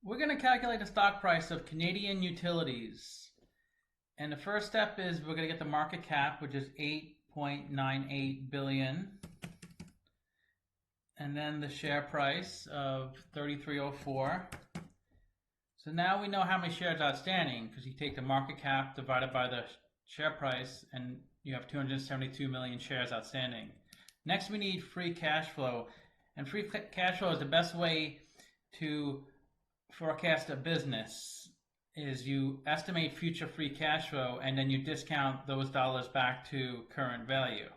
We're going to calculate the stock price of Canadian utilities. And the first step is we're going to get the market cap, which is 8.98 billion. And then the share price of 33.04. So now we know how many shares outstanding because you take the market cap divided by the share price and you have 272 million shares outstanding. Next we need free cash flow. And free cash flow is the best way to forecast a business. Is you estimate future free cash flow and then you discount those dollars back to current value.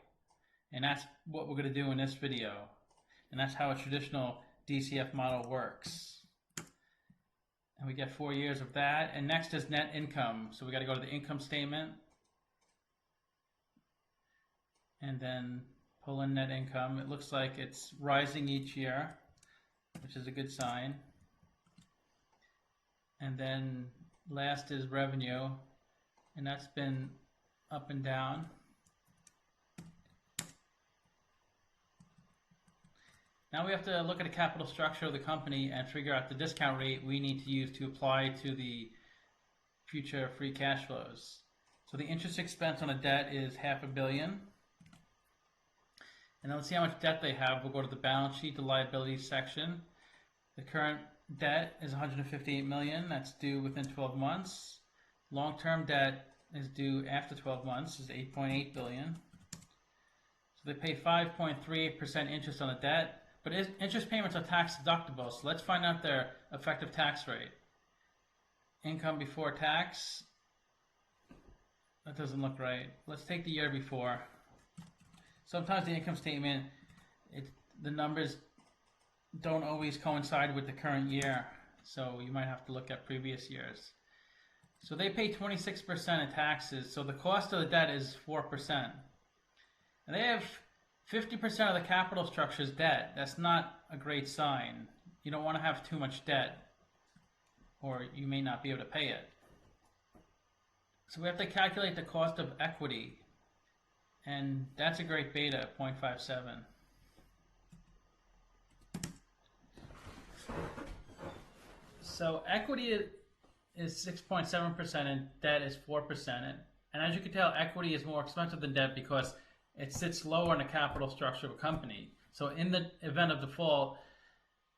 And that's what we're going to do in this video. And that's how a traditional DCF model works. And we get 4 years of that. And next is net income. So we got to go to the income statement. And then pull in net income. It looks like it's rising each year, which is a good sign. And then last is revenue, and that's been up and down. Now we have to look at the capital structure of the company and figure out the discount rate we need to use to apply to the future free cash flows. So the interest expense on a debt is $500 million. And then let's see how much debt they have. We'll go to the balance sheet, the liabilities section. The current debt is $158 million. That's due within 12 months. Long-term debt is due after 12 months, is $8.8 billion. So they pay 5.38% interest on the debt, but interest payments are tax deductible. So let's find out their effective tax rate. Income before tax. That doesn't look right. Let's take the year before. Sometimes the income statement, the numbers don't always coincide with the current year, so you might have to look at previous years. So they pay 26% in taxes, so the cost of the debt is 4%. And they have 50% of the capital structure is debt. That's not a great sign. You don't want to have too much debt, or you may not be able to pay it. So we have to calculate the cost of equity, and that's a great beta, 0.57. So equity is 6.7% and debt is 4%. And as you can tell, equity is more expensive than debt because it sits lower in the capital structure of a company. So in the event of default,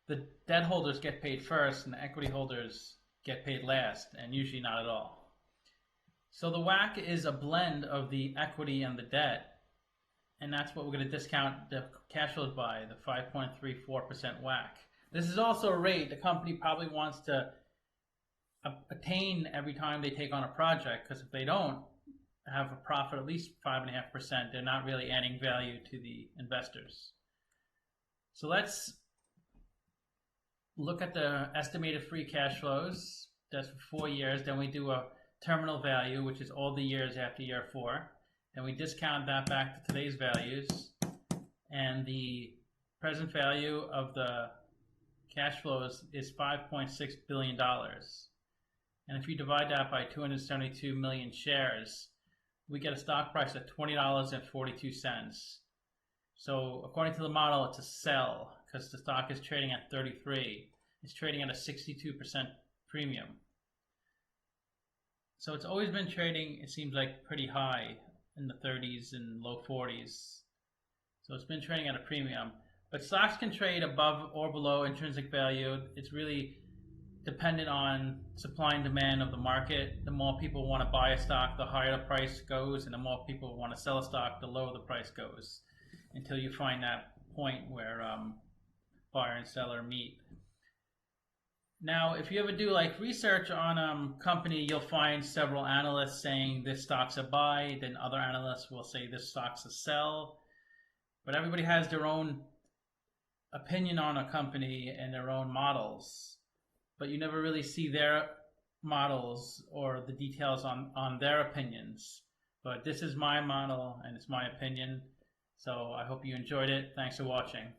the debt holders get paid first and the equity holders get paid last, and usually not at all. So the WACC is a blend of the equity and the debt, and that's what we're going to discount the cash flows by, the 5.34% WACC. This is also a rate the company probably wants to attain every time they take on a project, because if they don't have a profit at least 5.5%, they're not really adding value to the investors. So let's look at the estimated free cash flows. That's for 4 years. Then we do a terminal value, which is all the years after year 4. And we discount that back to today's values. And the present value of the cash flows is $5.6 billion. And if you divide that by 272 million shares, we get a stock price of $20.42. So according to the model, it's a sell because the stock is trading at 33. It's trading at a 62% premium. So it's always been trading, it seems like, pretty high in the 30s and low 40s. So it's been trading at a premium. But stocks can trade above or below intrinsic value. It's really dependent on supply and demand of the market. The more people want to buy a stock, the higher the price goes, and the more people want to sell a stock, the lower the price goes, until you find that point where buyer and seller meet. Now, if you ever do like research on a company, you'll find several analysts saying this stock's a buy, then other analysts will say this stock's a sell. But everybody has their own opinion on a company and their own models, but you never really see their models or the details on their opinions. But this is my model and it's my opinion, so I hope you enjoyed it. Thanks for watching.